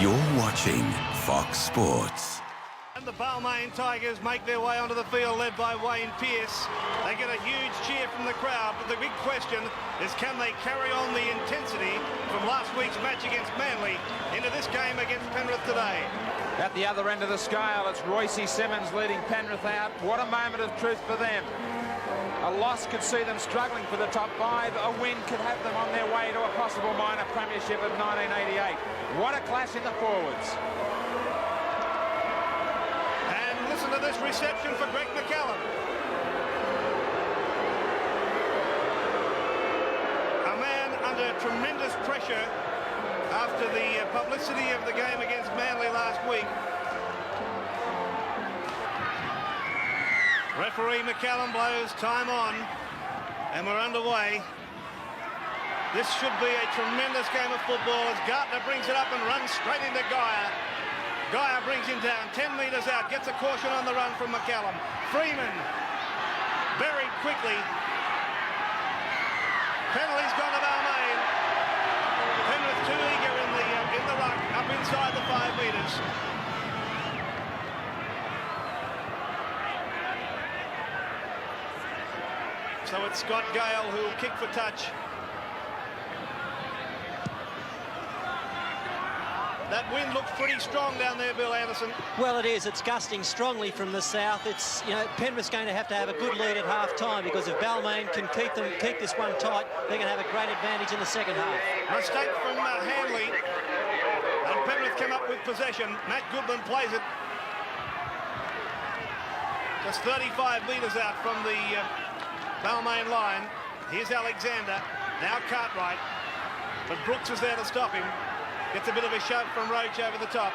You're watching Fox Sports. And the Balmain Tigers make their way onto the field, led by Wayne Pearce. They get a huge cheer from the crowd, but the big question is, can they carry on the intensity from last week's match against Manly into this game against Penrith today? At the other end of the scale, it's Royce Simmons leading Penrith out. What a moment of truth for them. A loss could see them struggling for the top five. A win could have them on their way to a possible minor premiership of 1988. What a clash in the forwards. And listen to this reception for Greg McCallum. A man under tremendous pressure after the publicity of the game against Manly last week. Referee McCallum blows time on, and we're underway. This should be a tremendous game of football as Gartner brings it up and runs straight into Geyer. Geyer brings him down 10 metres out, gets a caution on the run from McCallum. Freeman buried quickly. Penalty's gone to Balmain. Penrith too eager in the ruck, up inside the 5 metres. So it's Scott Gale who will kick for touch. That wind looks pretty strong down there, Bill Anderson. Well, it is. It's gusting strongly from the south. It's, Penrith's going to have a good lead at half-time, because if Balmain can keep this one tight, they're going to have a great advantage in the second half. Mistake from Hanley, and Penrith come up with possession. Matt Goodman plays it. Just 35 metres out from the Balmain line. Here's Alexander, now Cartwright, but Brooks is there to stop him. Gets a bit of a shove from Roach over the top.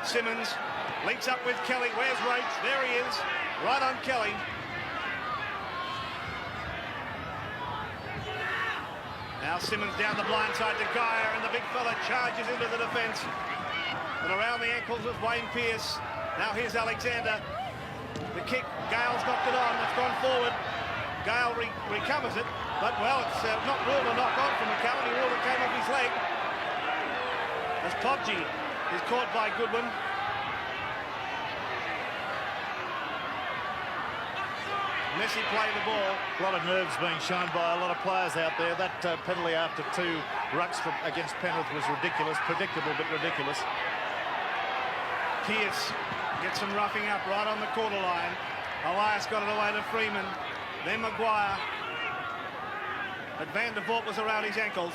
Simmons links up with Kelly. Where's Roach? There he is, right on Kelly. Now Simmons down the blind side to Geyer, and the big fella charges into the defence. And around the ankles with Wayne Pearce. Now here's Alexander. The kick, Gale's knocked it on, it's gone forward. Gale recovers it, but well, it's not ruled a knock on from McCallum. He ruled it came off his leg. As Podgy is caught by Goodwin. Messi played the ball. A lot of nerves being shown by a lot of players out there. That penalty after 2 rucks against Penrith was ridiculous, predictable but ridiculous. Pearce gets some roughing up right on the quarter line. Elias got it away to Freeman. Then Maguire. But Van der Voort was around his ankles.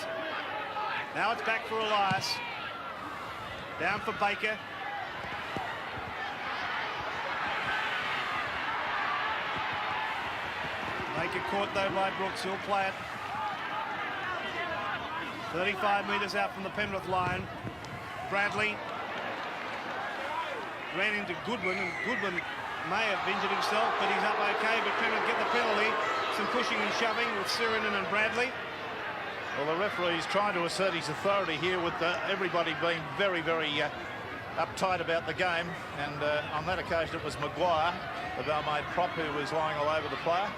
Now it's back for Elias. Down for Baker. Baker caught though by Brooks. He'll play it. 35 metres out from the Penrith line. Bradley ran into Goodwin, and Goodwin may have injured himself, but he's up okay. But Penrith get the penalty. Some pushing and shoving with Sirinen and Bradley. Well, the referee's trying to assert his authority here, with everybody being very, very uptight about the game. And on that occasion, it was Maguire, the Balmain prop, who was lying all over the player.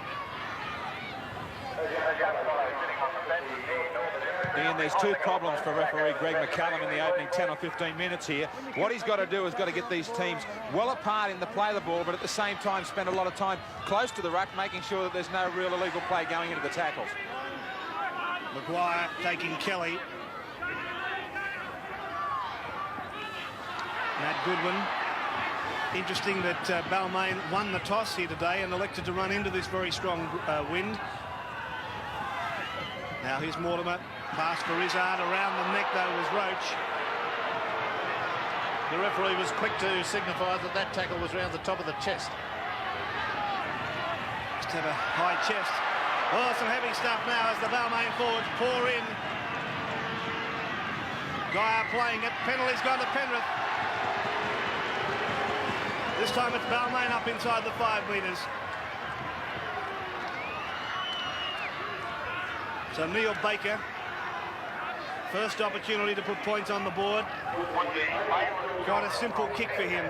Ian, there's 2 problems for referee Greg McCallum in the opening 10 or 15 minutes here. What he's got to do is got to get these teams well apart in the play of the ball, but at the same time spend a lot of time close to the ruck, making sure that there's no real illegal play going into the tackles. Maguire taking Kelly. Matt Goodwin. Interesting that Balmain won the toss here today and elected to run into this very strong wind. Now here's Mortimer. Pass for Izzard. Around the neck though was Roach. The referee was quick to signify that that tackle was around the top of the chest. Just have a high chest. Oh, some heavy stuff now as the Balmain forwards pour in. Geyer playing it. Penalty's gone to Penrith. This time it's Balmain up inside the 5 metres. So Neil Baker, first opportunity to put points on the board. Got a simple kick for him.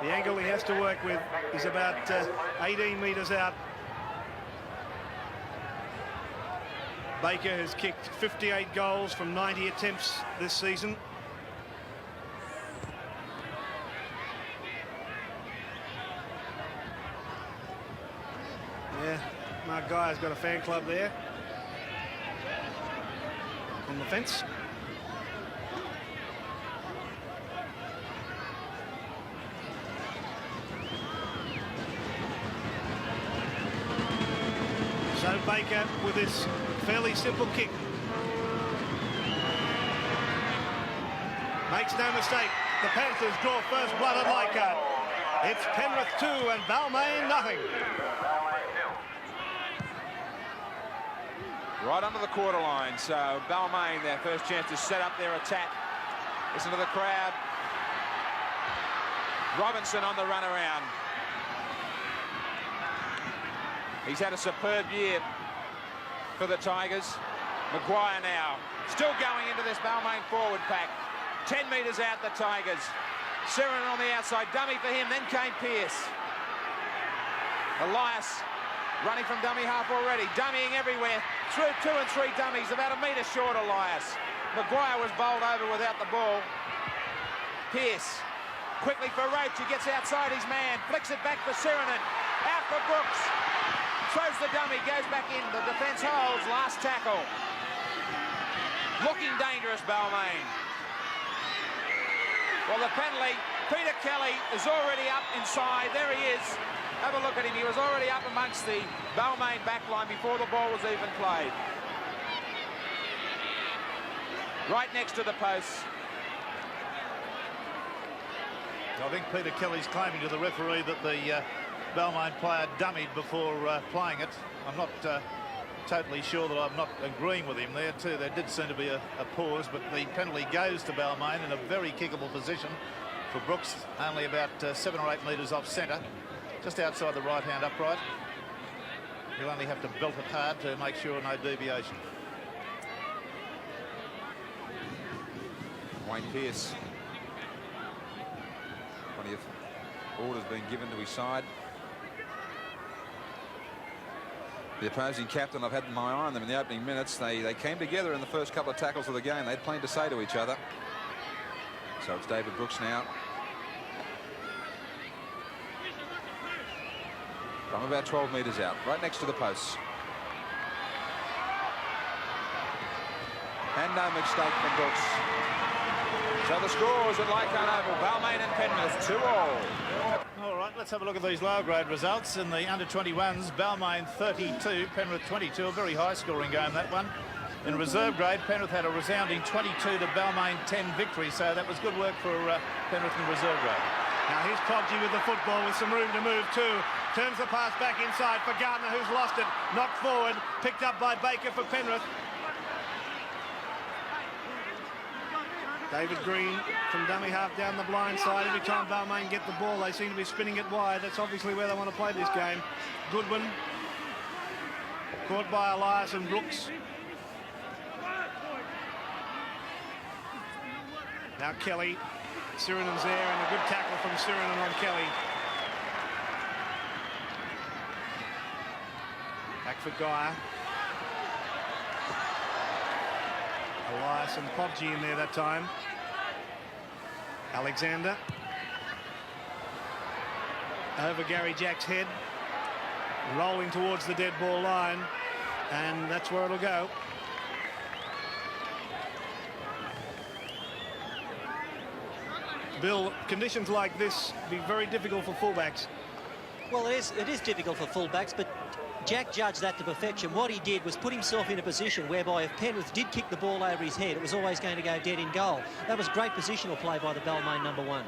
The angle he has to work with is about 18 metres out. Baker has kicked 58 goals from 90 attempts this season. Yeah, Mark Guy's got a fan club there on the fence. So Baker with his fairly simple kick. Makes no mistake, the Panthers draw first blood at Leichhardt. It's Penrith 2 and Balmain nothing. Right under the quarter line, so Balmain, their first chance to set up their attack. Listen to the crowd. Robinson on the run around. He's had a superb year for the Tigers. Maguire now, still going into this Balmain forward pack. 10 metres out the Tigers. Siren on the outside, dummy for him, then came Pearce. Elias running from dummy half already, dummying everywhere. Through 2 and 3 dummies, about a metre short Elias. Maguire was bowled over without the ball. Pearce, quickly for Roach, he gets outside his man, flicks it back for Sirenen. Out for Brooks. Throws the dummy, goes back in. The defence holds, last tackle. Looking dangerous, Balmain. Well, the penalty, Peter Kelly is already up inside. There he is. Have a look at him. He was already up amongst the Balmain backline before the ball was even played. Right next to the post. I think Peter Kelly's claiming to the referee that the Balmain player dummied before playing it. I'm not totally sure that I'm not agreeing with him there too. There did seem to be a pause, but the penalty goes to Balmain in a very kickable position for Brooks, only about 7 or 8 metres off centre, just outside the right-hand upright. He'll only have to belt it hard to make sure no deviation. Wayne Pearce. Plenty of orders being given to his side. The opposing captain, I've had my eye on them in the opening minutes. They came together in the first couple of tackles of the game. They had plenty to say to each other. So it's David Brooks now. From about 12 metres out, right next to the posts. And no mistake from Brooks. So the scores at Leichhardt Oval, Balmain and Penrith 2-all. All right, let's have a look at these lower grade results. In the under-21s, Balmain 32, Penrith 22, a very high-scoring game, that one. In reserve grade, Penrith had a resounding 22 to Balmain 10 victory, so that was good work for Penrith in reserve grade. Now here's Podgy with the football with some room to move too. Turns the pass back inside for Gardner, who's lost it. Knocked forward, picked up by Baker for Penrith. David Green from dummy half down the blind side. Every time Balmain get the ball, they seem to be spinning it wide. That's obviously where they want to play this game. Goodwin caught by Elias and Brooks. Now Kelly. Sirenen's there, and a good tackle from Sirenen on Kelly. Back for Guy. Elias and Podgy in there that time. Alexander. Over Gary Jack's head. Rolling towards the dead ball line. And that's where it'll go. Bill, conditions like this be very difficult for fullbacks. Well, it is difficult for fullbacks, but Jack judged that to perfection. What he did was put himself in a position whereby if Penrith did kick the ball over his head, it was always going to go dead in goal. That was great positional play by the Balmain number 1.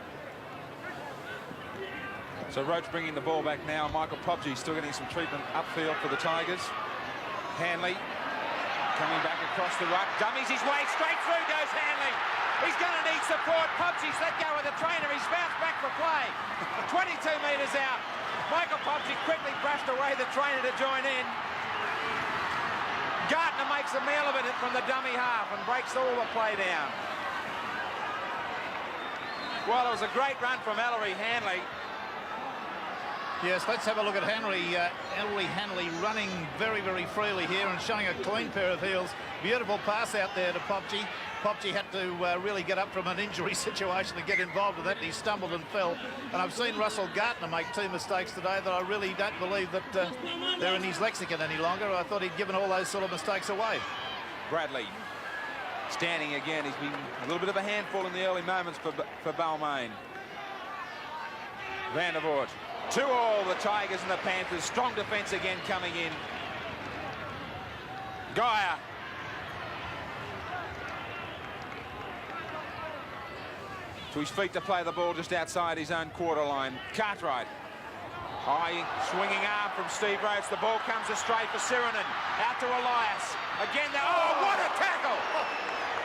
So Roach bringing the ball back now. Michael Podgy still getting some treatment upfield for the Tigers. Hanley coming back across the ruck. Dummies his way, straight through goes Hanley. He's going to need support. Podgy's let go of the trainer. He's bounced back for play. 22 metres out. Michael Podgy quickly brushed away the trainer to join in. Gardner makes a meal of it from the dummy half and breaks all the play down. Well, it was a great run from Ellery Hanley. Yes, let's have a look at Hanley running very, very freely here and showing a clean pair of heels. Beautiful pass out there to Popchi. Popchi had to really get up from an injury situation to get involved with that, and he stumbled and fell. And I've seen Russell Gartner make 2 mistakes today that I really don't believe that they're in his lexicon any longer. I thought he'd given all those sort of mistakes away. Bradley standing again. He's been a little bit of a handful in the early moments for Balmain. Van der Voort. 2-2, the Tigers and the Panthers. Strong defence again coming in. Geyer. To his feet to play the ball just outside his own quarter line. Cartwright. High swinging arm from Steve Rhodes. The ball comes astray for Sirinen. Out to Elias. Again, oh, what a tackle!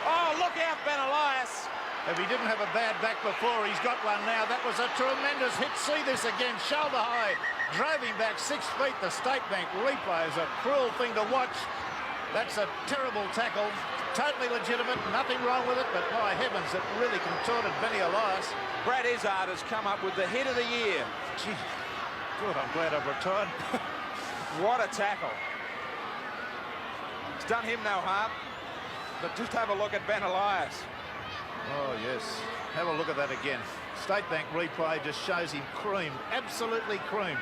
Oh, look out, Ben Elias. If he didn't have a bad back before, he's got one now. That was a tremendous hit. See this again, shoulder high. Drove him back 6 feet. The State Bank replay is a cruel thing to watch. That's a terrible tackle. Totally legitimate, nothing wrong with it, but my heavens, it really contorted Benny Elias. Brad Izzard has come up with the hit of the year. Gee, good, I'm glad I've retired. What a tackle. It's done him no harm, but just have a look at Ben Elias. Oh, yes. Have a look at that again. State Bank replay just shows him creamed, absolutely creamed.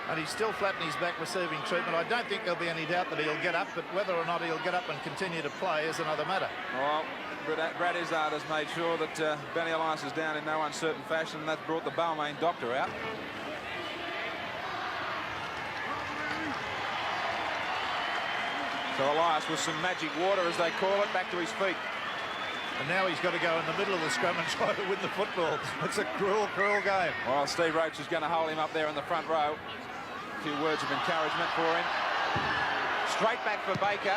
And he's still flat in his back receiving treatment. I don't think there'll be any doubt that he'll get up, but whether or not he'll get up and continue to play is another matter. Well, Brad Izzard has made sure that Benny Elias is down in no uncertain fashion, and that's brought the Balmain doctor out. So Elias with some magic water, as they call it, back to his feet. And now he's got to go in the middle of the scrum and try to win the football. It's a cruel, cruel game. Well, Steve Roach is going to hold him up there in the front row. A few words of encouragement for him. Straight back for Baker.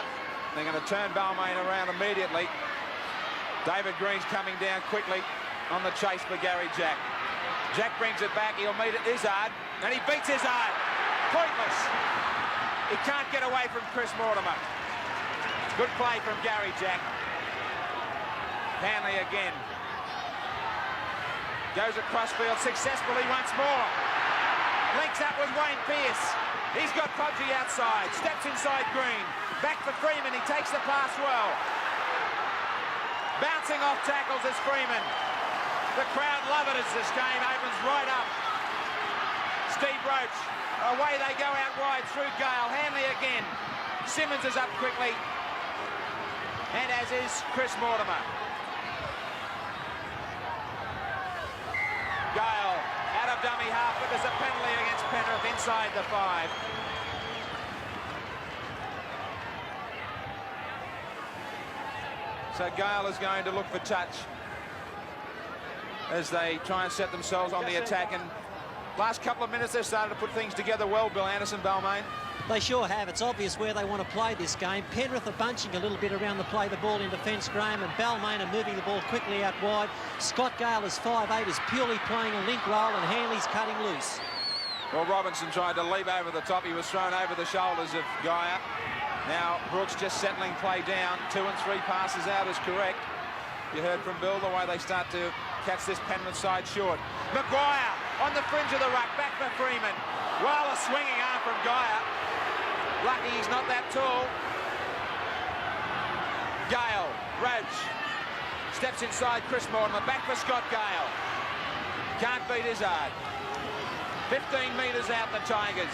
They're going to turn Balmain around immediately. David Green's coming down quickly on the chase for Gary Jack. Jack brings it back. He'll meet it Izzard, and he beats Izzard. Pointless. He can't get away from Chris Mortimer. Good play from Gary Jack. Hanley again. Goes across field successfully once more. Links up with Wayne Pearce. He's got Podgy outside. Steps inside Green. Back for Freeman. He takes the pass well. Bouncing off tackles is Freeman. The crowd love it as this game opens right up. Steve Roach. Away they go out wide through Gale. Hanley again. Simmons is up quickly. And as is Chris Mortimer. Gale out of dummy half, but there's a penalty against Penrith inside the 5. So Gale is going to look for touch as they try and set themselves on the attack. And last couple of minutes they've started to put things together well, Bill Anderson, Balmain. They sure have. It's obvious where they want to play this game. Penrith are bunching a little bit around the play the ball in defence, Graham, and Balmain are moving the ball quickly out wide. Scott Gale is 5'8", is purely playing a link role, and Hanley's cutting loose. Well, Robinson tried to leap over the top. He was thrown over the shoulders of Geyer. Now Brooks just settling play down. 2 and 3 passes out is correct. You heard from Bill the way they start to catch this Penrith side short. Maguire on the fringe of the ruck, back for Freeman. Well, a swinging arm from Geyer. Lucky he's not that tall. Gale, Roach, steps inside Chris Mortimer, back for Scott Gale. Can't beat Izzard. 15 metres out the Tigers.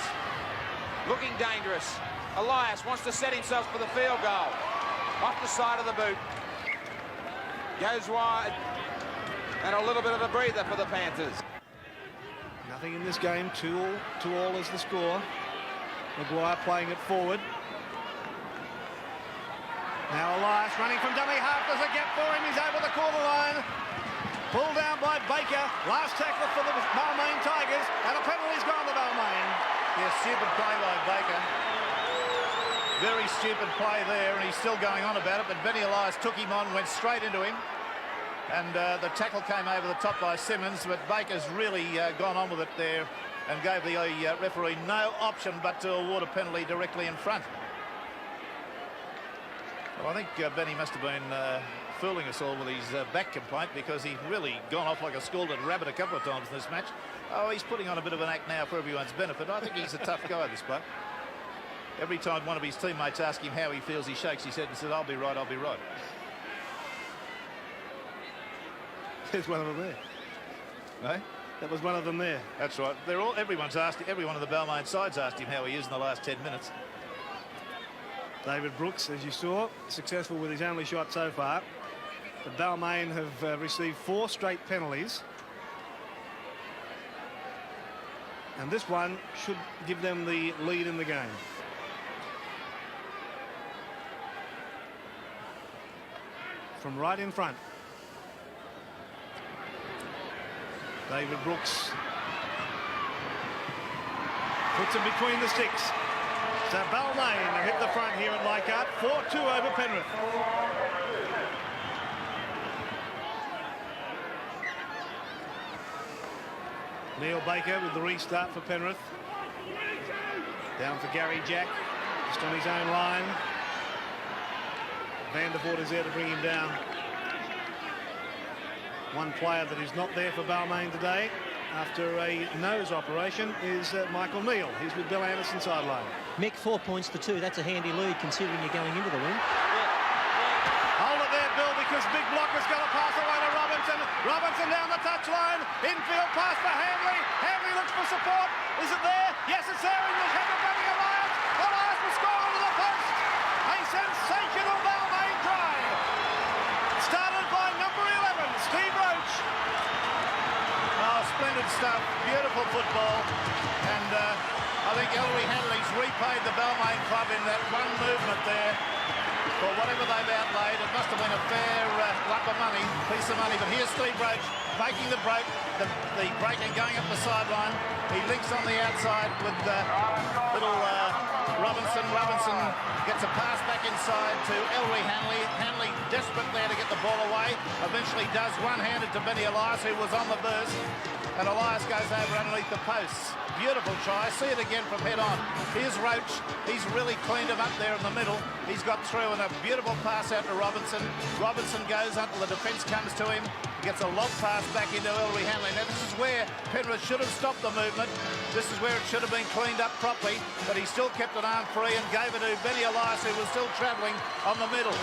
Looking dangerous. Elias wants to set himself for the field goal. Off the side of the boot. Goes wide. And a little bit of a breather for the Panthers. Nothing in this game. 2-2 is the score. Maguire playing it forward. Now Elias running from dummy half. There's a gap for him. He's over the quarter line. Pulled down by Baker. Last tackle for the Balmain Tigers. And a penalty's gone to Balmain. Yeah, stupid play by Baker. Very stupid play there, and he's still going on about it. But Benny Elias took him on, went straight into him. And the tackle came over the top by Simmons, but Baker's really gone on with it there and gave the referee no option but to award a penalty directly in front. Well, I think Benny must have been fooling us all with his back complaint, because he's really gone off like a scalded rabbit a couple of times in this match. Oh, he's putting on a bit of an act now for everyone's benefit. I think he's a tough guy, this bloke. Every time one of his teammates asks him how he feels, he shakes his head and says, "I'll be right, I'll be right." There's one of them there. Eh? That was one of them there. That's right. Everyone's asked. Every one of the Balmain sides asked him how he is in the last 10 minutes. David Brooks, as you saw, successful with his only shot so far. The Balmain have received 4 straight penalties. And this one should give them the lead in the game. From right in front. David Brooks puts him between the sticks. So Balmain have hit the front here at Leichhardt. 4-2 over Penrith. Neil Baker with the restart for Penrith. Down for Gary Jack. Just on his own line. Vandervoort is there to bring him down. One player that is not there for Balmain today after a nose operation is Michael Neal. He's with Bill Anderson sideline. Mick, 4 points to 2. That's a handy lead considering you're going into the win. Hold it there, Bill, because Big Block has got to pass away to Robinson. Robinson down the touchline. Infield pass for Hanley. Hanley looks for support. Is it there? Yes, it's there. In the head of Benny Elias. Elias will score into the post. A sensational Balmain try. Started by number 11, Steve Roach. Oh, splendid stuff. Beautiful football. And I think Ellery Hanley's repaid the Balmain club in that one movement there for whatever they've outlaid. It must have been a fair lump of money, piece of money. But here's Steve Roach making the break, the break and going up the sideline. He links on the outside with little Robinson. Robinson gets a pass back inside to Ellery Hanley. Hanley desperate there to get the ball away. Eventually does one-handed to Benny Elias, who was on the burst. And Elias goes over underneath the posts. Beautiful try. See it again from head on. Here's Roach. He's really cleaned him up there in the middle. He's got through and a beautiful pass out to Robinson. Robinson goes until the defence comes to him. Gets a lob pass back into Ellery Hanley. Now this is where Penrith should have stopped the movement. This is where it should have been cleaned up properly. But he still kept an arm free and gave it to Benny Elias, who was still travelling on the middle.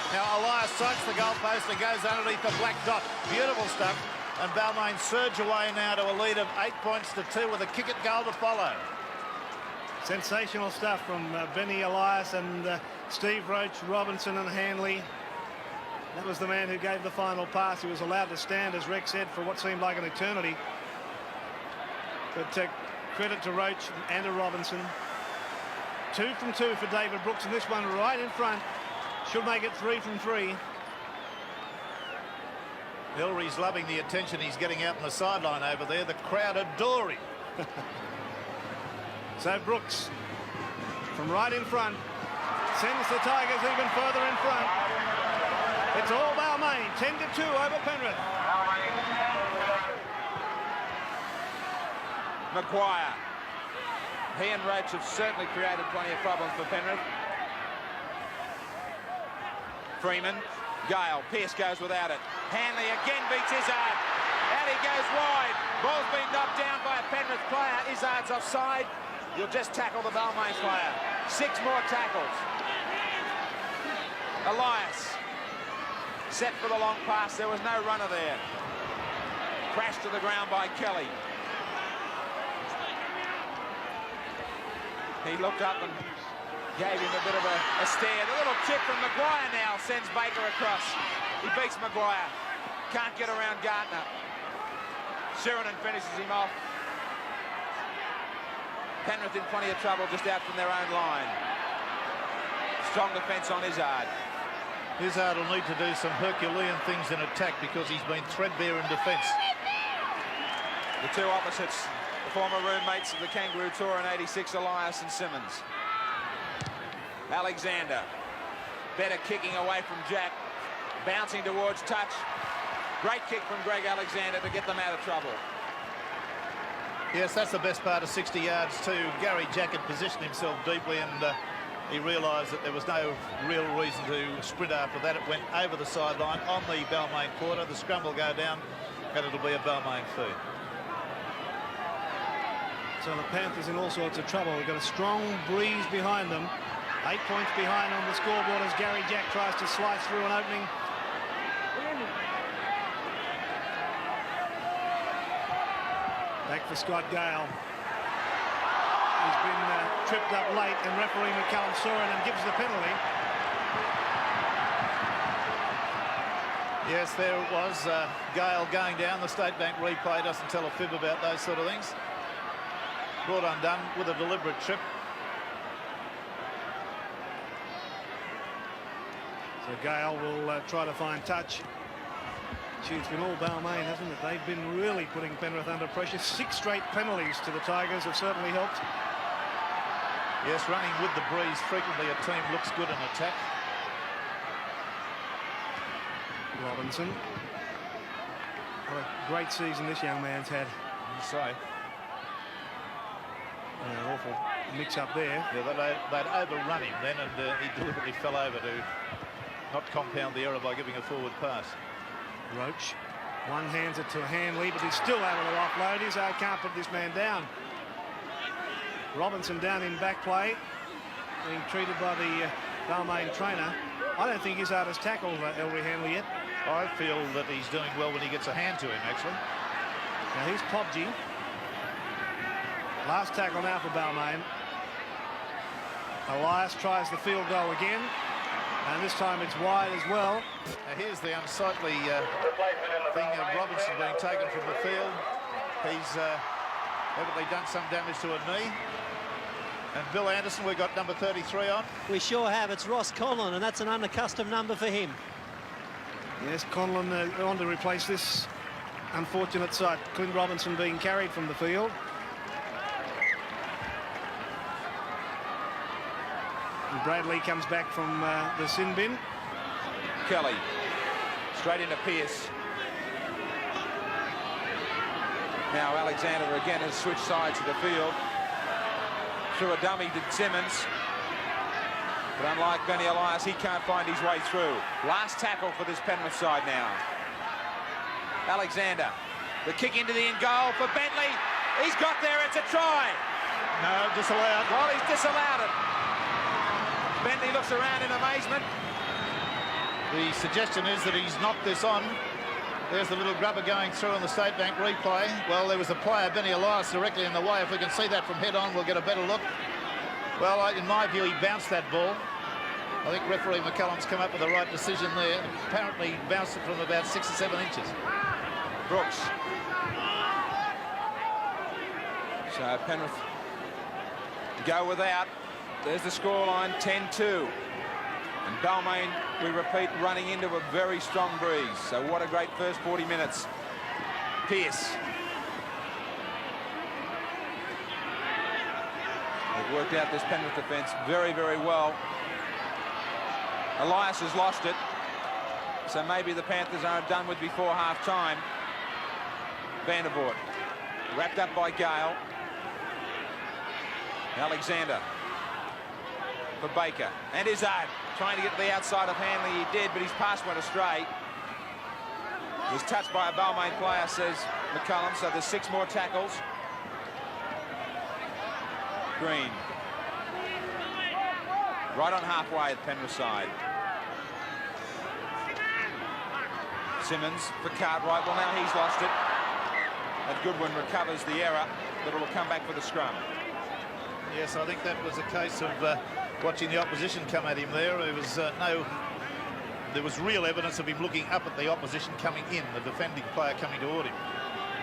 Now Elias sights the goalpost and goes underneath the black dot. Beautiful stuff. And Balmain surge away now to a lead of 8 points to 2 with a kick at goal to follow. Sensational stuff from Benny Elias and Steve Roach, Robinson and Hanley. That was the man who gave the final pass. He was allowed to stand, as Rex said, for what seemed like an eternity. But credit to Roach and to Robinson. 2 from 2 for David Brooks, and this one right in front should make it 3 from 3. Ellery's loving the attention he's getting out on the sideline over there. The crowd adore him. So Brooks, from right in front, sends the Tigers even further in front. It's all Balmain, 10-2 over Penrith. Maguire. He and Roach have certainly created plenty of problems for Penrith. Freeman. Gale. Pearce goes without it. Hanley again beats Izzard. Out he goes wide. Ball's been knocked down by a Penrith player. Izzard's offside. You'll just tackle the Balmain player. 6 more tackles. Elias. Set for the long pass. There was no runner there. Crashed to the ground by Kelly. He looked up and gave him a bit of a stare. The little chip from Maguire now sends Baker across. He beats Maguire. Can't get around Gardner. Sheridan finishes him off. Penrith in plenty of trouble just out from their own line. Strong defence on Izzard. Izzard will need to do some Herculean things in attack because he's been threadbare in defence. The two opposites, the former roommates of the Kangaroo Tour in '86, Elias and Simmons. Alexander, better kicking away from Jack, bouncing towards touch. Great kick from Greg Alexander to get them out of trouble. Yes, that's the best part of 60 yards too. Gary Jack had positioned himself deeply and he realised that there was no real reason to sprint after that. It went over the sideline on the Balmain quarter. The scrum will go down, and it'll be a Balmain feed. So the Panthers in all sorts of trouble. They've got a strong breeze behind them. 8 points behind on the scoreboard as Gary Jack tries to slice through an opening. Back for Scott Gale. He's been tripped up late, and referee McCallum saw it and gives the penalty. Yes, there it was. Gale going down. The State Bank replay doesn't tell a fib about those sort of things. Brought undone with a deliberate trip. So Gale will try to find touch. Gee, it's been all Balmain, hasn't it? They've been really putting Penrith under pressure. 6 straight penalties to the Tigers have certainly helped. Yes, running with the breeze. Frequently a team looks good in attack. Robinson. What a great season this young man's had. So, An awful mix-up there. yeah, they'd overrun him then, and he deliberately fell over to not compound the error by giving a forward pass. Roach. One hands it to Hanley, but he's still able to offload. He's can't put this man down. Robinson down in back play, being treated by the Balmain trainer. I don't think he's hardest tackled Ellery Hanley yet. I feel that he's doing well when he gets a hand to him, actually. Now here's Pobji. Last tackle now for Balmain. Elias tries the field goal again, and this time it's wide as well. Now here's the unsightly thing of Robinson being taken from the field. He's evidently done some damage to a knee. And Bill Anderson, we've got number 33 on. We sure have. It's Ross Conlon, and that's an unaccustomed number for him. Yes, Conlon on to replace this unfortunate sight. Clint Robinson being carried from the field. And Bradley comes back from the sin bin. Kelly straight into Pearce. Now Alexander again has switched sides of the field. Through a dummy to Simmons. But unlike Benny Elias, he can't find his way through. Last tackle for this Penrith side now. Alexander. The kick into the in goal for Bentley. He's got there. It's a try. No, disallowed. Well, he's disallowed it. Bentley looks around in amazement. The suggestion is that he's knocked this on. There's the little grubber going through on the State Bank replay. Well, there was a player, Benny Elias, directly in the way. If we can see that from head on, we'll get a better look. Well, in my view, he bounced that ball. I think referee McCallum's come up with the right decision there. Apparently, he bounced it from about 6 or 7 inches. Brooks. So Penrith go without. There's the scoreline, 10-2. And Balmain, we repeat, running into a very strong breeze. So what a great first 40 minutes. Pearce. They've worked out this Penrith defence very, very well. Elias has lost it. So maybe the Panthers aren't done with before half-time. Vandervoort. Wrapped up by Gale. Alexander. For Baker. And Izzard. Trying to get to the outside of Hanley, he did, but his pass went astray. He was touched by a Balmain player, says McCallum, so there's 6 more tackles. Green. Right on halfway at the Penrith side. Simmons for Cartwright. Well, now he's lost it. And Goodwin recovers the error, but it'll come back for the scrum. Yes, I think that was a case of watching the opposition come at him there. There was real evidence of him looking up at the opposition coming in, the defending player coming toward him.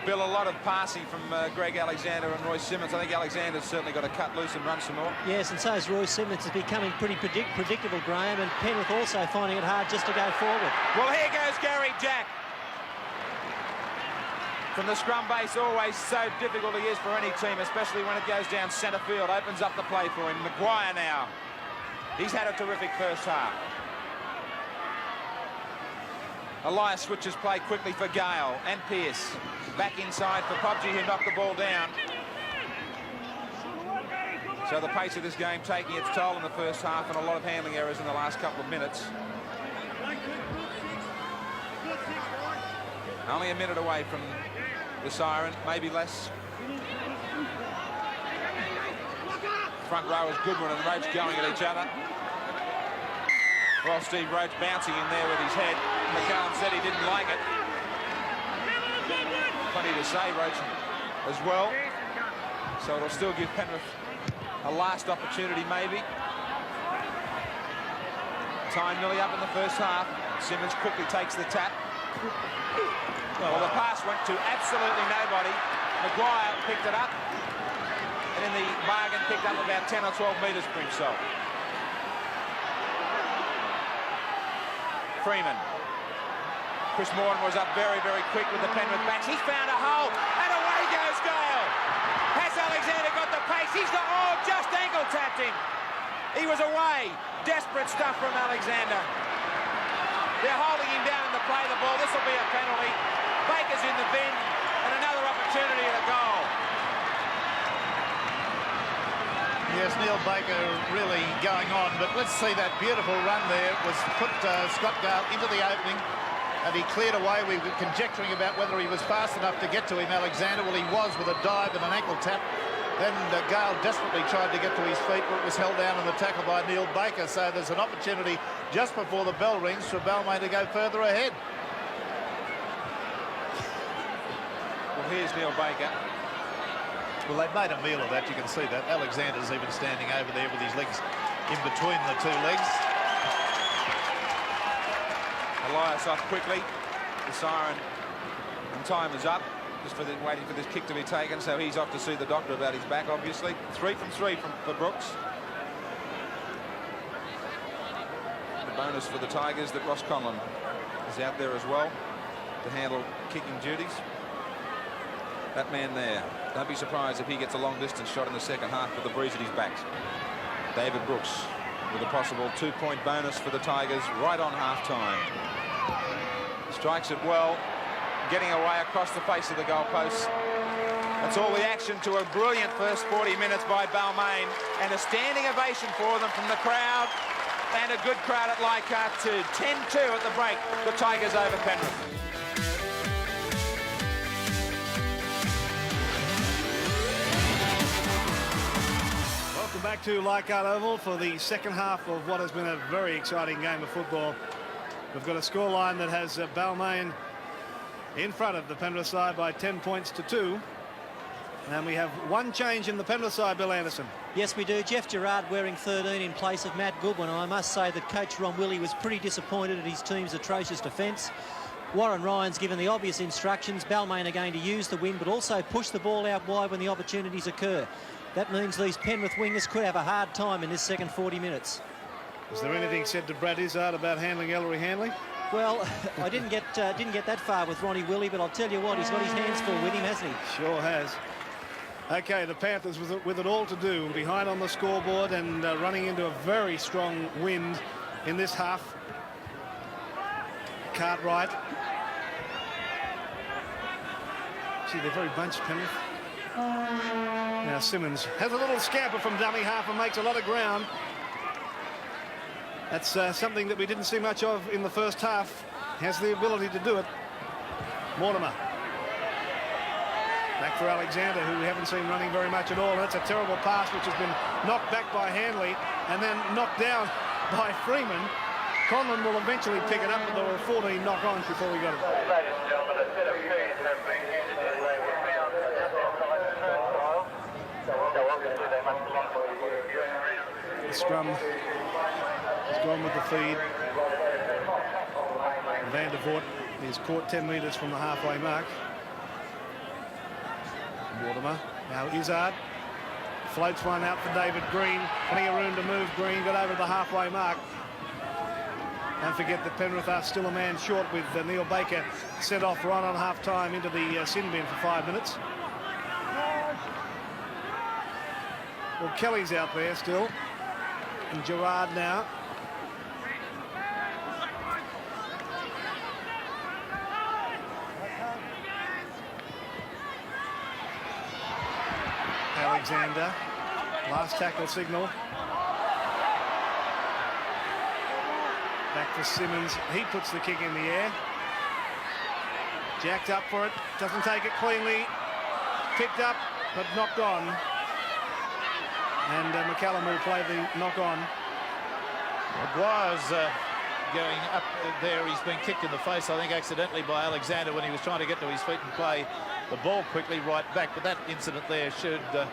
Bill, a lot of passing from Greg Alexander and Royce Simmons. I think Alexander's certainly got to cut loose and run some more. Yes, and so is Royce Simmons. It's becoming pretty predictable, Graham, and Penrith also finding it hard just to go forward. Well, here goes Gary Jack. From the scrum base, always so difficult he is for any team, especially when it goes down centre field. Opens up the play for him. Maguire now. He's had a terrific first half. Elias switches play quickly for Gale and Pearce. Back inside for Pobji, who knocked the ball down. So the pace of this game taking its toll in the first half, and a lot of handling errors in the last couple of minutes. Only a minute away from the siren, maybe less. Front row is Goodwin and Roach going at each other. Well, Steve Roach bouncing in there with his head. McCallum said he didn't like it. Plenty to say, Roach as well. So it'll still give Penrith a last opportunity, maybe. Time nearly up in the first half. Simmons quickly takes the tap. Well, the pass went to absolutely nobody. Maguire picked it up. And in the bargain, picked up about 10 or 12 metres for himself. Freeman. Chris Moran was up very, very quick with the Penrith backs. He's found a hole, and away goes Gale. Has Alexander got the pace? He's got, oh, just ankle tapped him. He was away. Desperate stuff from Alexander. They're holding him down in the play of the ball. This will be a penalty. Baker's in the bin, and another opportunity at a goal. Yes, Neil Baker really going on, but let's see that beautiful run there. Was put Scott Gale into the opening, and he cleared away. We were conjecturing about whether he was fast enough to get to him, Alexander. Well, he was with a dive and an ankle tap. Then Gale desperately tried to get to his feet, but was held down in the tackle by Neil Baker. So there's an opportunity just before the bell rings for Balmain to go further ahead. Well, here's Neil Baker. Well, they've made a meal of that. You can see that. Alexander's even standing over there with his legs in between the two legs. Elias off quickly. The siren and time is up. Just waiting for this kick to be taken. So he's off to see the doctor about his back, obviously. 3 from 3 for Brooks. The bonus for the Tigers that Ross Conlon is out there as well to handle kicking duties. That man there, don't be surprised if he gets a long-distance shot in the second half with the breeze at his back. David Brooks with a possible 2-point bonus for the Tigers right on half-time. Strikes it well, getting away across the face of the goalpost. That's all the action to a brilliant first 40 minutes by Balmain, and a standing ovation for them from the crowd, and a good crowd at Leichhardt too. 10-2 at the break, the Tigers over Penrith. Back to Leichhardt Oval for the second half of what has been a very exciting game of football. We've got a scoreline that has Balmain in front of the Penrith side by 10 points to 2. And we have one change in the Penrith side, Bill Anderson. Yes, we do. Jeff Gerard wearing 13 in place of Matt Goodwin. I must say that coach Ron Willie was pretty disappointed at his team's atrocious defence. Warren Ryan's given the obvious instructions. Balmain are going to use the win, but also push the ball out wide when the opportunities occur. That means these Penrith wingers could have a hard time in this second 40 minutes. Is there anything said to Brad Izzard about handling Ellery Hanley? Well, I didn't get that far with Ronnie Willie, but I'll tell you what, he's got his hands full with him, hasn't he? Sure has. Okay, the Panthers with it all to do, behind on the scoreboard and running into a very strong wind in this half. Cartwright. Gee, they're very bunched, Penrith. Now Simmons has a little scamper from dummy half and makes a lot of ground. That's something that we didn't see much of in the first half. Has the ability to do it. Mortimer. Back for Alexander, who we haven't seen running very much at all. That's a terrible pass which has been knocked back by Hanley and then knocked down by Freeman. Conlon will eventually pick it up, but there were 14 knock-ons before we got it. Ladies and gentlemen, a set of keys have been used and they were found just outside the turn tile. So obviously they must belong to the scrum has gone with the feed. Van der Voort is caught 10 metres from the halfway mark. Mortimer, now Izzard floats one out for David Green. Plenty of room to move. Green got over the halfway mark. Don't forget that Penrith are still a man short with Neil Baker sent off right on half-time into the sin bin for 5 minutes. Well, Kelly's out there still. And Gerard now. Alexander Last tackle signal. Back to Simmons. He puts the kick in the air. Jacked up for it. Doesn't take it cleanly. Picked up, but knocked on. And McCallum will play the knock on. Maguire's going up there. He's been kicked in the face, I think, accidentally by Alexander when he was trying to get to his feet and play the ball quickly right back. But that incident there showed the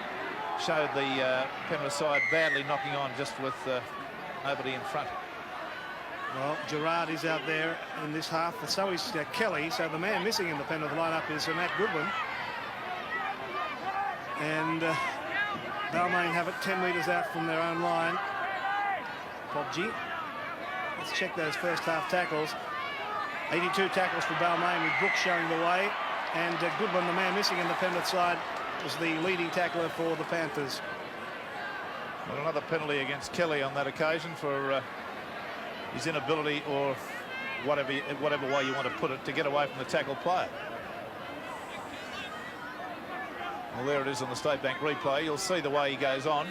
Penrith side badly knocking on just with nobody in front. Well, Gerard is out there in this half, and so is Kelly. So the man missing in the Penrith lineup is Matt Goodwin. And Balmain have it 10 metres out from their own line. Pobji. Let's check those first half tackles. 82 tackles for Balmain, with Brooks showing the way. And Goodwin, the man missing in the Penrith side, was the leading tackler for the Panthers. Well, another penalty against Kelly on that occasion for his inability, or whatever way you want to put it, to get away from the tackle player. Well, there it is on the State Bank replay. You'll see the way he goes on.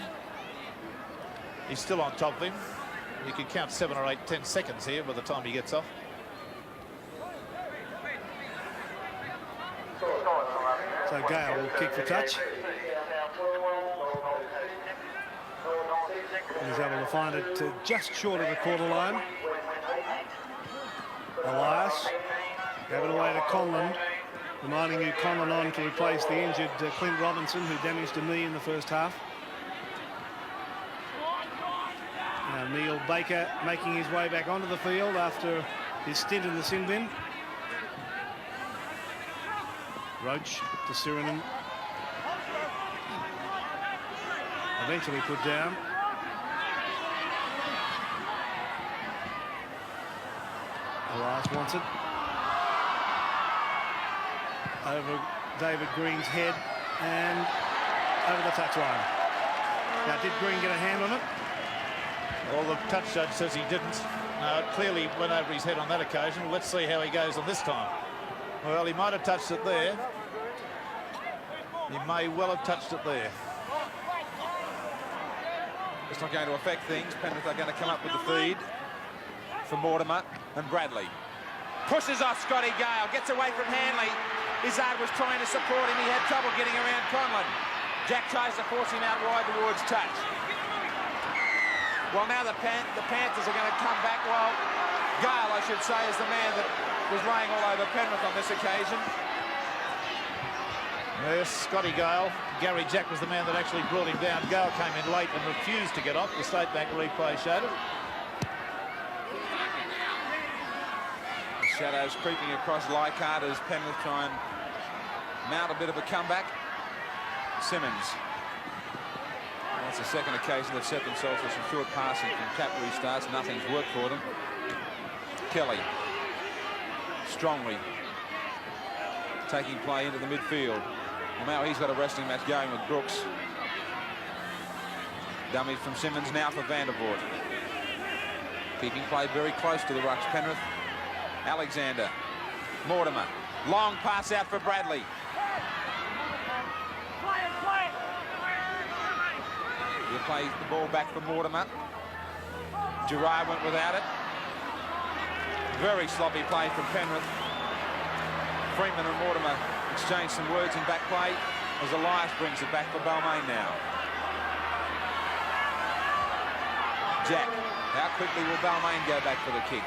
He's still on top of him. You could count 7 or 8, 10 seconds here by the time he gets off. So Gale will kick for touch. He's able to find it just short of the quarter line. Elias gave it away to Conlon, reminding you Conlon on to replace the injured Clint Robinson, who damaged a knee in the first half. Now Neil Baker making his way back onto the field after his stint in the sin bin. Roach to Sirinen. Eventually put down. Elias wants it. Over David Green's head and over the touchline. Now, did Green get a hand on it? Well, the touch judge says he didn't. No, it clearly went over his head on that occasion. Well, let's see how he goes on this time. Well, he might have touched it there. He may well have touched it there. It's not going to affect things. Penrith are going to come up with the feed for Mortimer, and Bradley pushes off Scotty Gale, gets away from Hanley. Izzard was trying to support him. He had trouble getting around Conlon. Jack tries to force him out wide towards touch. Well, now the Panthers are going to come back. Well, Gale, I should say, is the man that was laying all over Penrith on this occasion. Yes, Scotty Gale. Gary Jack was the man that actually brought him down. Gale came in late and refused to get off. The State Bank replay showed it. The shadows creeping across Leichhardt as Penrith try and mount a bit of a comeback. Simmons. That's the second occasion they've set themselves for some short passing from cap restarts. Nothing's worked for them. Kelly. Strongly taking play into the midfield. Well, now he's got a wrestling match going with Brooks. Dummy from Simmons now for Vandervoort. Keeping play very close to the rucks. Penrith. Alexander. Mortimer. Long pass out for Bradley. He plays the ball back for Mortimer. Gerard went without it. Very sloppy play from Penrith. Freeman and Mortimer exchange some words in back play as Elias brings it back for Balmain now. Jack. How quickly will Balmain go back for the kick?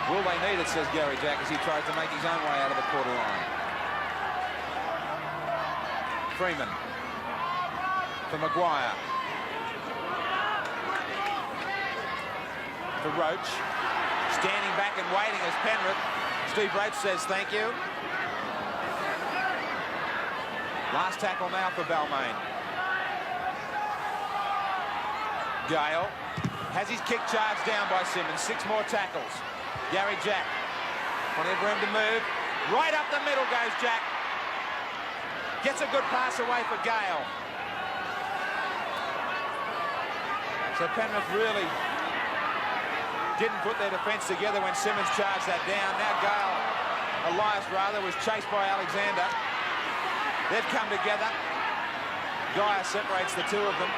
Will they need it, says Gary Jack, as he tries to make his own way out of the quarter line. Freeman. For Maguire. For Roach. Standing back and waiting as Penrith. Steve Roach says thank you. Last tackle now for Balmain. Gale has his kick charged down by Simmons. 6 more tackles. Gary Jack. Plenty of room to move. Right up the middle goes Jack. Gets a good pass away for Gale. So Penrith really didn't put their defence together when Simmons charged that down. Now Gale, Elias rather, was chased by Alexander. They've come together. Geyer separates the two of them.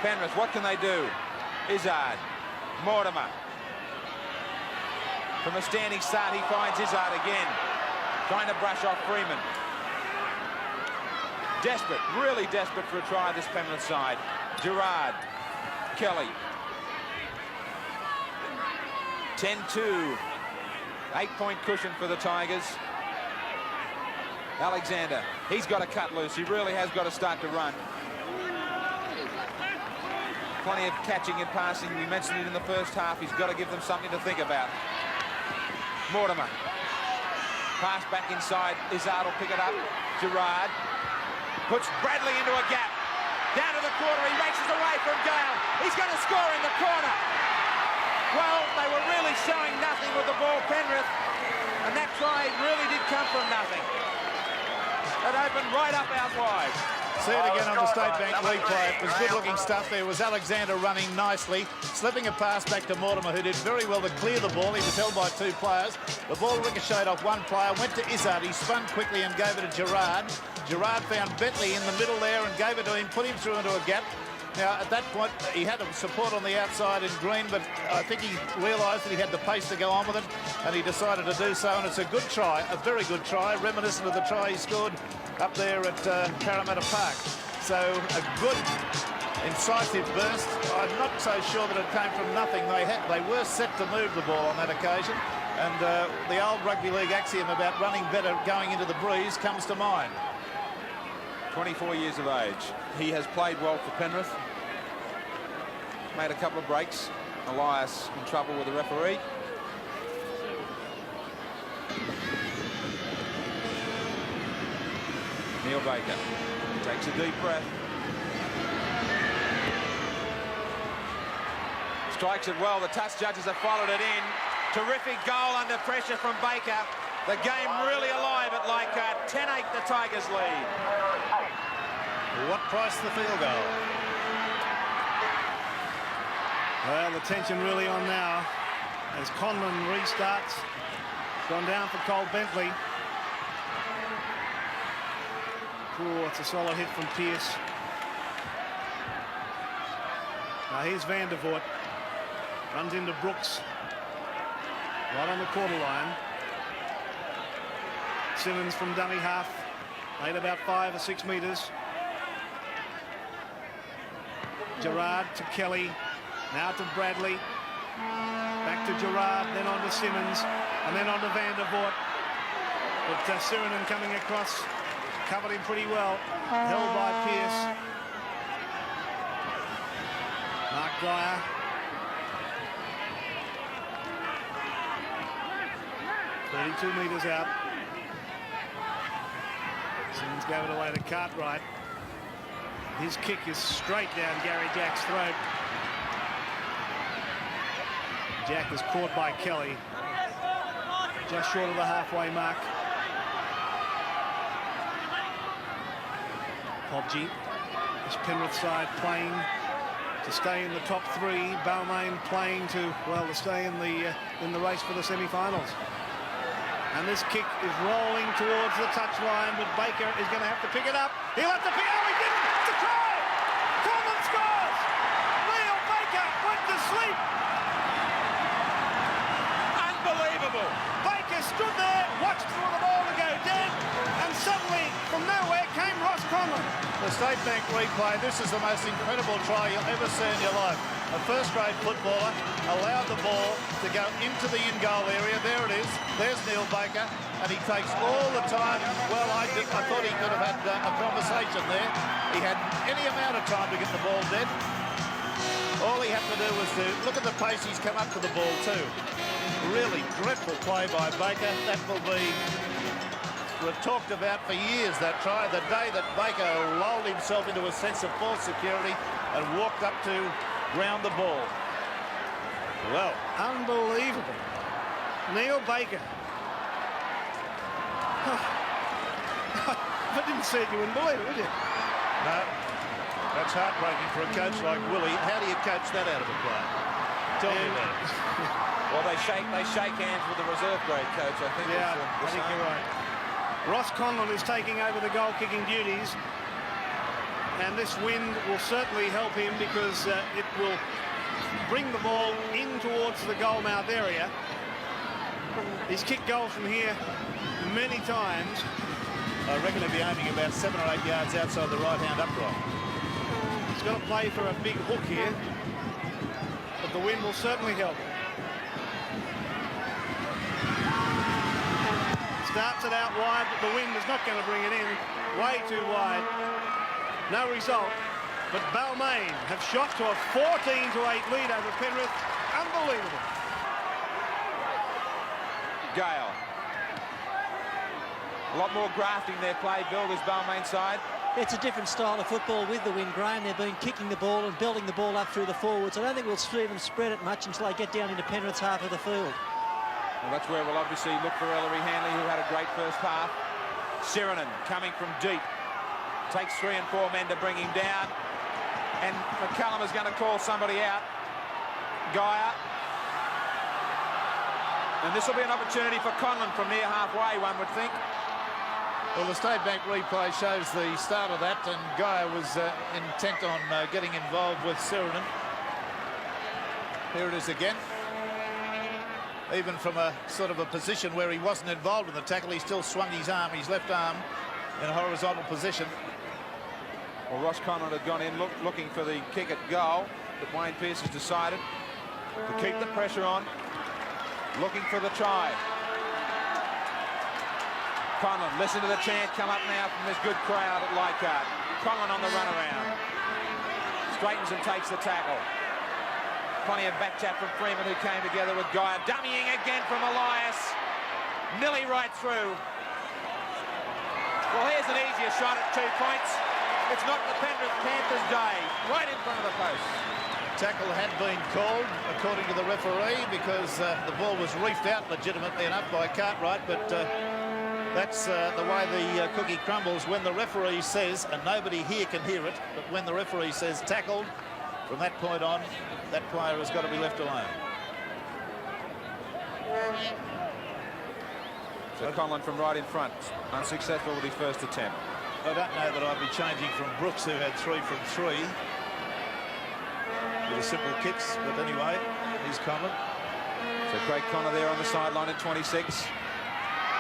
Penrith, what can they do? Izzard, Mortimer. From a standing start, he finds Izzard again, trying to brush off Freeman. Desperate, really desperate for a try, this Penrith side. Gerard, Kelly. 10-2, 8-point cushion for the Tigers. Alexander, he's got to cut loose. He really has got to start to run. Plenty of catching and passing. We mentioned it in the first half. He's got to give them something to think about. Mortimer. Pass back inside. Izzard will pick it up. Gerard puts Bradley into a gap. Down to the quarter. He races away from Gale. He's going to score in the corner. Well, they were really showing nothing with the ball, Penrith. And that try really did come from nothing. It opened right up out wide. See it again on the State Bank replay. It was good-looking stuff. There was Alexander running nicely, slipping a pass back to Mortimer, who did very well to clear the ball. He was held by 2 players. The ball ricocheted off 1 player, went to Izzard. He spun quickly and gave it to Gerard. Gerard found Bentley in the middle there and gave it to him, put him through into a gap. Now, at that point, he had support on the outside in green, but I think he realised that he had the pace to go on with it, and he decided to do so, and it's a good try, a very good try, reminiscent of the try he scored up there at Parramatta Park. So, a good, incisive burst. I'm not so sure that it came from nothing. They were set to move the ball on that occasion, and the old rugby league axiom about running better going into the breeze comes to mind. 24 years of age. He has played well for Penrith. Made a couple of breaks. Elias in trouble with the referee. Neil Baker takes a deep breath. Strikes it well. The touch judges have followed it in. Terrific goal under pressure from Baker. The game really alive at Leichhardt. 10-8 the Tigers lead. What price the field goal? Well, the tension really on now as Conlon restarts. Gone down for Cole Bentley. Oh, it's a solid hit from Pearce. Now here's Van der Voort. Runs into Brooks. Right on the quarter line. Simmons from dummy half. Made about 5 or 6 metres. Gerard to Kelly. Now to Bradley. Back to Gerard, then on to Simmons, and then on to Van der Voort. But Sirenen coming across, covered him pretty well. Held by Pearce. Mark Dwyer. .32 metres out. Simmons gave it away to Cartwright. His kick is straight down Gary Jack's throat. Jack is caught by Kelly. Just short of the halfway mark. Podgy. This Penrith side playing to stay in the top 3. Balmain playing to stay in the race for the semi-finals. And this kick is rolling towards the touchline, but Baker is going to have to pick it up. He'll have to pick it up. He didn't. It's a try. Coleman scores. Neil Baker went to sleep. Unbelievable. Baker stood there, watched for the ball to go dead, and suddenly, from nowhere, came Ross Conlon. The State Bank replay, this is the most incredible try you'll ever see in your life. A first-grade footballer allowed the ball to go into the in-goal area. There it is. There's Neil Baker, and he takes all the time. Well, I thought he could have had a conversation there. He had any amount of time to get the ball dead. All he had to do was to look at the pace he's come up to the ball too. Really dreadful play by Baker. That will be talked about for years, that try. The day that Baker lulled himself into a sense of false security and walked up to ground the ball. Well, Unbelievable. Neil Baker. If I didn't see it, you wouldn't believe it, would you? no, that's heartbreaking for a coach like Willie. How do you coach that out of a player? Tell me about it. Well, they shake hands with the reserve grade coach, I think. Yeah, I think you're right. Ross Conlon is taking over the goal-kicking duties. And this wind will certainly help him because it will bring the ball in towards the goal mouth area. He's kicked goals from here many times. I reckon he'll be aiming about 7 or 8 yards outside the right-hand upright. He's got to play for a big hook here, but the wind will certainly help. Starts it out wide, but the wind is not going to bring it in. Way too wide. No result. But Balmain have shot to a 14-8 lead over Penrith. Unbelievable. Gale. A lot more grafting their play, Bill, this Balmain side. It's a different style of football with the wind, Graham. They've been kicking the ball and building the ball up through the forwards. I don't think we'll see them spread it much until they get down into Penrith's half of the field. Well, that's where we'll obviously look for Ellery Hanley, who had a great first half. Sirinen coming from deep. Takes 3 and 4 men to bring him down. And McCullum is going to call somebody out. Geyer. And this will be an opportunity for Conlon from near halfway, one would think. Well, the State Bank replay shows the start of that, and Geyer was intent on getting involved with Sirinen. Here it is again. Even from a sort of a position where he wasn't involved in the tackle, he still swung his left arm, in a horizontal position. Well, Ross Conlon had gone in looking for the kick at goal, but Wayne Pearce has decided to keep the pressure on, looking for the try. Conlon, listen to the chant come up now from this good crowd at Leichhardt. Conlon on the run around. Straightens and takes the tackle. Plenty of back tap from Freeman, who came together with Geyer. Dummying again from Elias. Nearly right through. Well, here's an easier shot at 2 points. It's not the Penrith Panthers' day. Right in front of the post. Tackle had been called, according to the referee, because the ball was reefed out legitimately enough by Cartwright, but that's the way the cookie crumbles when the referee says, and nobody here can hear it, but when the referee says tackled, from that point on, that player has got to be left alone. So Conlon from right in front, unsuccessful with his first attempt. I don't know that I'd be changing from Brooks, who had 3 from 3 with the simple kicks, but anyway, here's Conlon. So Craig Connor there on the sideline in 26.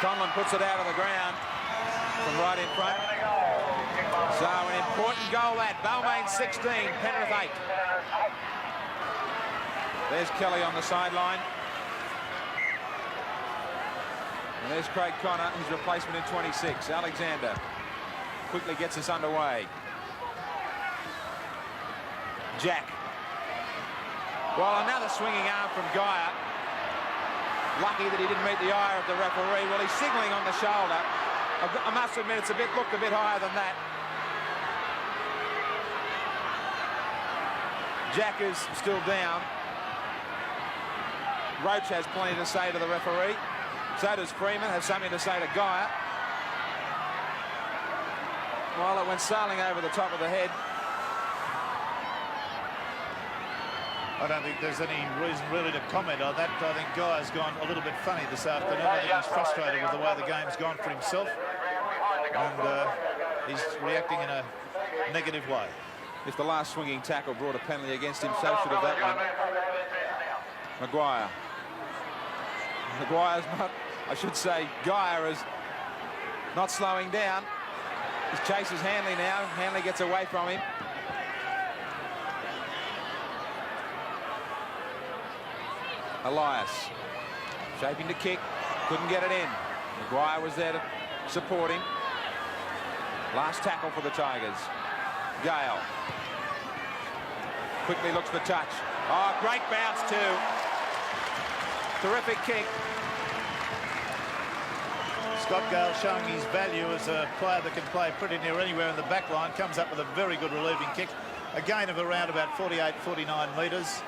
Conlon puts it out of the ground from right in front. So an important goal that. Balmain 16, Penrith 8. There's Kelly on the sideline. And there's Craig Connor, his replacement in 26. Alexander quickly gets us underway. Jack. Well, another swinging arm from Geyer. Lucky that he didn't meet the eye of the referee. Well, he's signalling on the shoulder. I must admit, it's looked a bit higher than that. Jack is still down. Roach has plenty to say to the referee. So does Freeman, has something to say to Geyer. Well, it went sailing over the top of the head. I don't think there's any reason really to comment on that. I think Geyer's gone a little bit funny this afternoon. I think he's frustrated with the way the game's gone for himself. And he's reacting in a negative way. If the last swinging tackle brought a penalty against him, so should have that one. Maguire. Maguire's not, I should say, Geyer is not slowing down. He chases Hanley now. Hanley gets away from him. Elias shaping to kick, couldn't get it in. Maguire was there to support him. Last tackle for the Tigers. Gale quickly looks for touch. Oh, great bounce too. Terrific kick. Scott Gale showing his value as a player that can play pretty near anywhere in the back line. Comes up with a very good relieving kick. A gain of around about 48, 49 metres.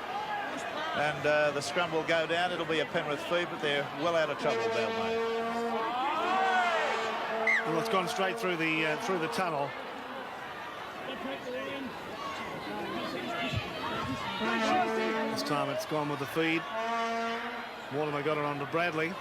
And the scrum will go down. It'll be a Penrith feed, but they're well out of trouble, Balmain. Well, it's gone straight through the tunnel. This time it's gone with the feed. Mortimer got it onto Bradley.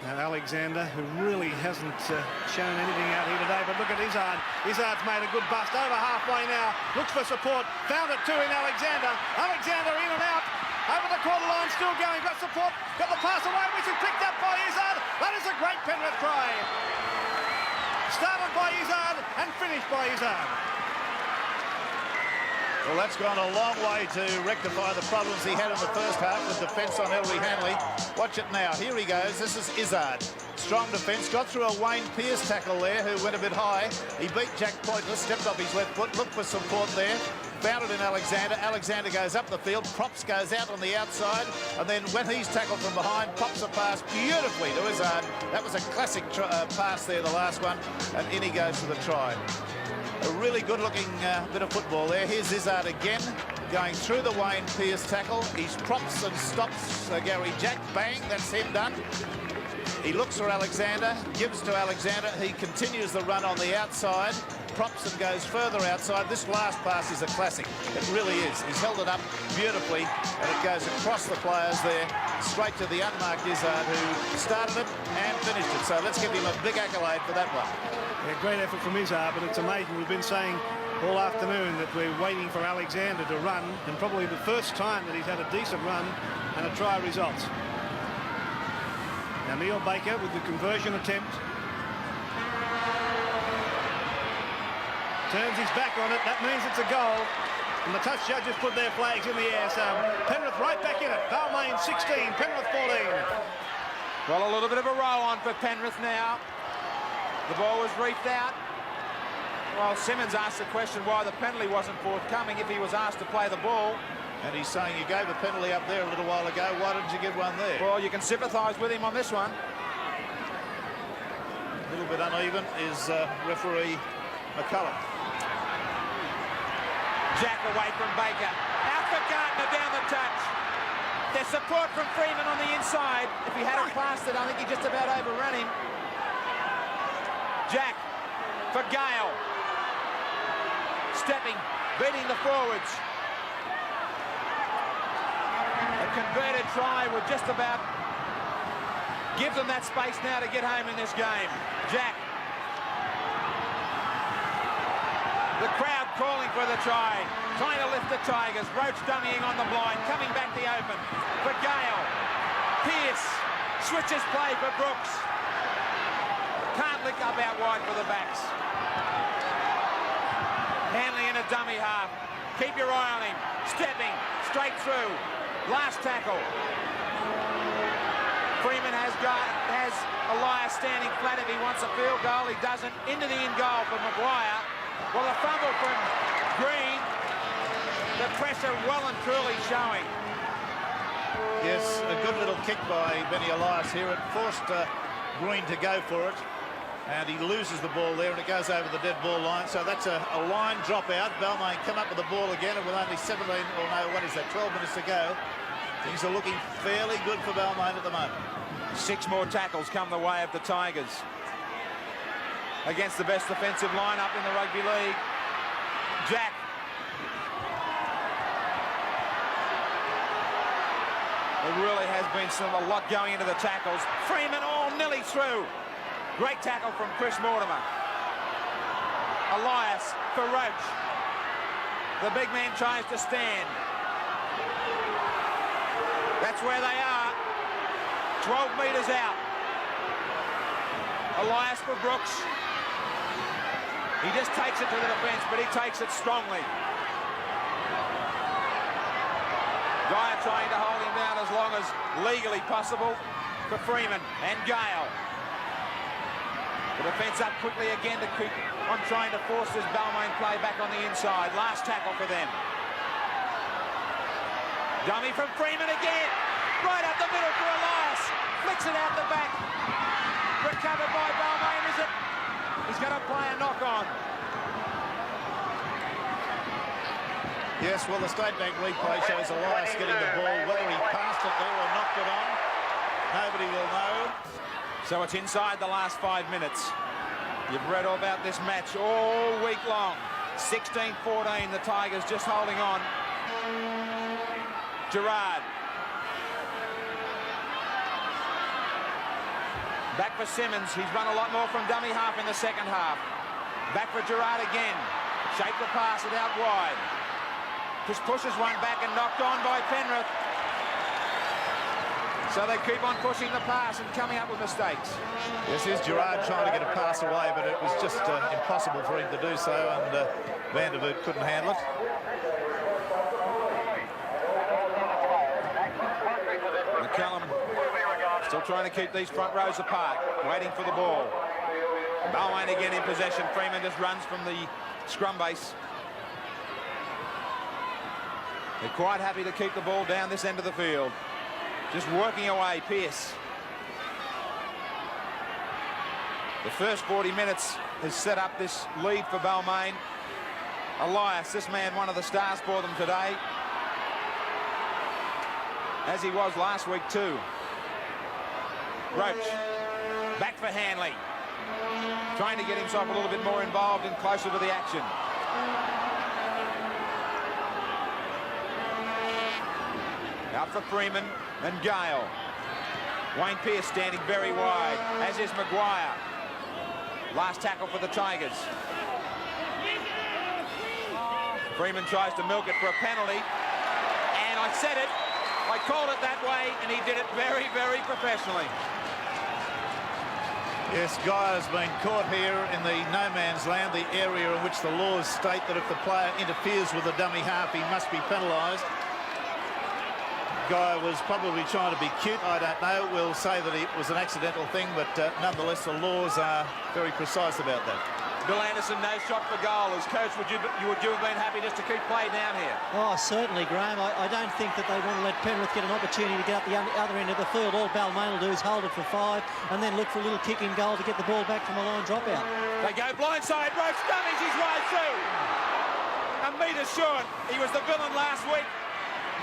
Now Alexander, who really hasn't shown anything out here today, but look at Izzard. Izzard's made a good bust over halfway now. Looks for support. Found it too in Alexander. Alexander in and out. Over the quarter line, still going. Got support. Got the pass away, which is picked up by Izzard. That is a great Penrith try. Started by Izzard and finished by Izzard. Well, that's gone a long way to rectify the problems he had in the first half with defence on Ellery Hanley. Watch it now. Here he goes. This is Izzard. Strong defence. Got through a Wayne Pearce tackle there, who went a bit high. He beat Jack Pointless, stepped off his left foot, looked for support there. Found it in Alexander. Alexander goes up the field. Props goes out on the outside. And then when he's tackled from behind, pops a pass beautifully to Izzard. That was a classic pass there, the last one. And in he goes for the try. A really good-looking bit of football there. Here's Izzard again, going through the Wayne Pearce tackle. He props and stops Gary Jack. Bang, that's him done. He looks for Alexander, gives to Alexander. He continues the run on the outside, props and goes further outside. This last pass is a classic. It really is. He's held it up beautifully, and it goes across the players there, straight to the unmarked Izzard, who started it and finished it. So let's give him a big accolade for that one. Yeah, great effort from Izzard, but it's amazing. We've been saying all afternoon that we're waiting for Alexander to run, and probably the first time that he's had a decent run and a try results. Now Neil Baker with the conversion attempt. Turns his back on it. That means it's a goal. And the touch judges put their flags in the air. So Penrith right back in it. Balmain 16, Penrith 14. Well, a little bit of a roll on for Penrith now. The ball was reefed out. Well, Simmons asked the question why the penalty wasn't forthcoming if he was asked to play the ball. And he's saying you gave a penalty up there a little while ago. Why didn't you give one there? Well, you can sympathise with him on this one. A little bit uneven is referee McCullum. Jack away from Baker. Out for Gardner down the touch. There's support from Freeman on the inside. If he had it past it, I think he just about overrun him. Jack for Gale. Stepping, beating the forwards. A converted try would just about give them that space now to get home in this game. Jack. The crowd calling for the try. Trying to lift the Tigers. Roach dummying on the blind. Coming back the open for Gale. Pearce switches play for Brooks. Can't lick up out wide for the backs. Hanley in a dummy half. Keep your eye on him. Stepping straight through. Last tackle. Freeman has Elias standing flat if he wants a field goal. He doesn't. Into the in goal for Maguire. Well, a fumble from Green. The pressure well and truly showing. Yes, a good little kick by Benny Elias here. It forced Green to go for it. And he loses the ball there, and it goes over the dead ball line. So that's a line drop out. Balmain come up with the ball again, and with only 17, or no, what is that, 12 minutes to go. Things are looking fairly good for Balmain at the moment. 6 more tackles come the way of the Tigers. Against the best defensive lineup in the rugby league. Jack. There really has been a lot going into the tackles. Freeman nearly through. Great tackle from Chris Mortimer. Elias for Roach. The big man tries to stand. That's where they are. 12 metres out. Elias for Brooks. He just takes it to the defence, but he takes it strongly. Guy trying to hold him down as long as legally possible for Freeman and Gale. The defence up quickly again to keep on trying to force this Balmain play back on the inside. Last tackle for them. Dummy from Freeman again. Right up the middle for Elias. Flicks it out the back. Recovered by Balmain, is it? He's going to play a knock-on. Yes, well, the State Bank replay shows Elias getting the ball. Whether he passed it there or knocked it on, nobody will know. So it's inside the last 5 minutes. You've read all about this match all week long. 16-14, the Tigers just holding on. Gerard. Back for Simmons. He's run a lot more from dummy half in the second half. Back for Gerrard again. Shape the pass it out wide. Just pushes one back and knocked on by Penrith. So they keep on pushing the pass and coming up with mistakes. This is Gerrard trying to get a pass away, but it was just impossible for him to do so, and Van der Voort couldn't handle it. McCallum still trying to keep these front rows apart, waiting for the ball. Balmain again in possession. Freeman just runs from the scrum base. They're quite happy to keep the ball down this end of the field. Just working away, Pearce. The first 40 minutes has set up this lead for Balmain. Elias, this man, one of the stars for them today, as he was last week too. Roach, back for Hanley. Trying to get himself a little bit more involved and closer to the action. Out for Freeman and Gale. Wayne Pearce standing very wide, as is Maguire. Last tackle for the Tigers. Freeman tries to milk it for a penalty. And I said it, I called it that way, and he did it very, very professionally. Yes, Guy has been caught here in the no man's land, the area in which the laws state that if the player interferes with a dummy half, he must be penalised. Guy was probably trying to be cute, I don't know. We'll say that it was an accidental thing, but nonetheless the laws are very precise about that. Bill Anderson, no shot for goal. As coach, would you have been happy just to keep play down here? Oh, certainly, Graham. I don't think that they want to let Penrith get an opportunity to get up the other end of the field. All Balmain will do is hold it for 5 and then look for a little kick in goal to get the ball back from a line dropout. They go blindside. Roach dummies his way through. A metre short. He was the villain last week.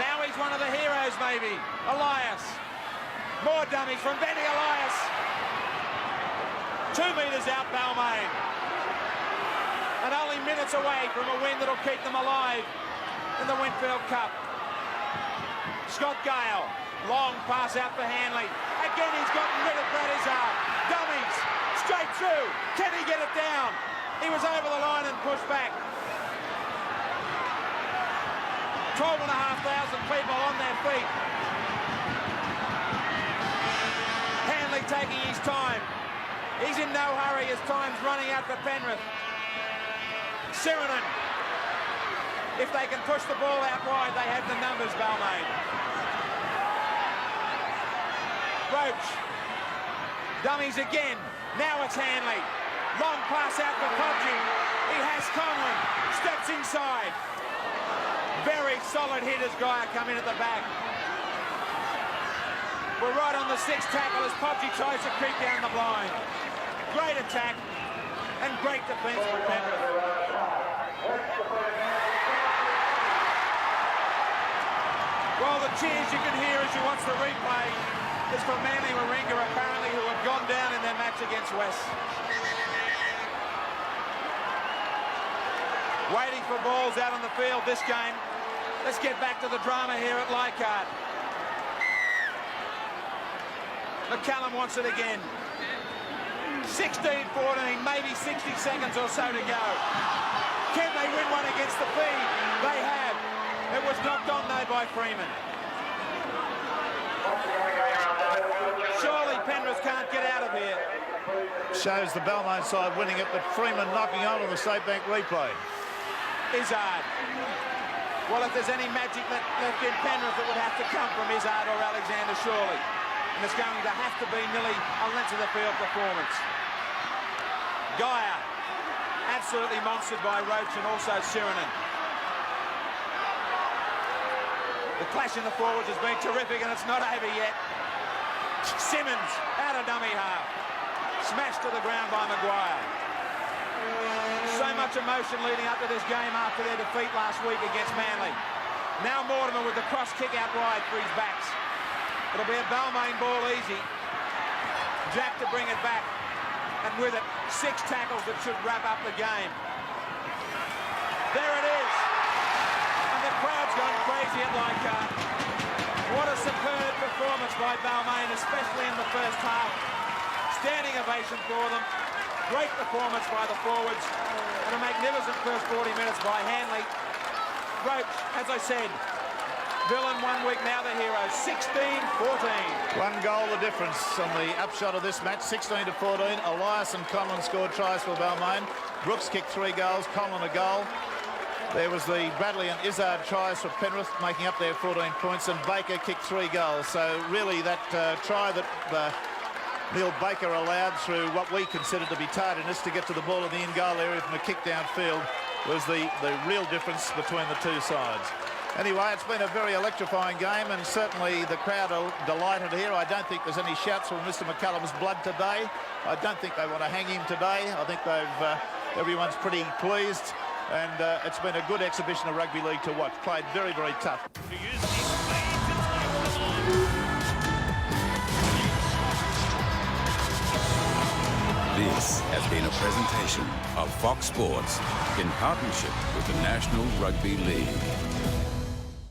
Now he's one of the heroes, maybe. Elias. More dummies from Benny Elias. 2 metres out, Balmain. And only minutes away from a win that'll keep them alive in the Winfield Cup. Scott Gale. Long pass out for Hanley. Again, he's gotten rid of Brad Izzard. Dummies. Straight through. Can he get it down? He was over the line and pushed back. 12,500 people on their feet. Hanley taking his time. He's in no hurry as time's running out for Penrith. Sirenen. If they can push the ball out wide, they have the numbers, Balmain. Roach. Dummies again. Now it's Hanley. Long pass out for Podgy. He has Conlon. Steps inside. Very solid hitters, Guy, come in at the back. We're right on the 6th tackle as Podgy tries to creep down the blind. Great attack and great defence for Penrith. Well, the cheers you can hear as you watch the replay is for Manly Warringah, apparently, who have gone down in their match against West. Waiting for balls out on the field this game. Let's get back to the drama here at Leichhardt. McCallum wants it again. 16-14, maybe 60 seconds or so to go. Can they win one against the feed? They have. It was knocked on though by Freeman. Surely Penrith can't get out of here. Shows the Balmain side winning it, but Freeman knocking on the State Bank replay. Izzard. Well, if there's any magic left in Penrith, it would have to come from Izzard or Alexander, surely. And it's going to have to be nearly a length of the field performance. Geyer, absolutely monstered by Roach and also Sirenen. The clash in the forwards has been terrific, and it's not over yet. Simmons, out of dummy half. Smashed to the ground by Maguire. So much emotion leading up to this game after their defeat last week against Manly. Now Mortimer with the cross kick out wide for his backs. It'll be a Balmain ball easy. Jack to bring it back. And with it, 6 tackles that should wrap up the game. There it is. And the crowd's gone crazy at Leichhardt. What a superb performance by Balmain, especially in the first half. Standing ovation for them. Great performance by the forwards. And a magnificent first 40 minutes by Hanley. Roach, as I said, villain 1 week, now the hero. 16-14. 1 goal the difference on the upshot of this match. 16-14. Elias and Conlon scored tries for Balmain. Brooks kicked 3 goals. Conlon a goal. There was the Bradley and Izzard tries for Penrith, making up their 14 points, and Baker kicked 3 goals. So really that try that Neil Baker allowed through what we considered to be tardiness to get to the ball in the in-goal area from a kick downfield was the real difference between the two sides. Anyway, it's been a very electrifying game, and certainly the crowd are delighted here. I don't think there's any shouts for Mr. McCullum's blood today. I don't think they want to hang him today. I think everyone's pretty pleased. And it's been a good exhibition of rugby league to watch. Played very, very tough. This has been a presentation of Fox Sports in partnership with the National Rugby League.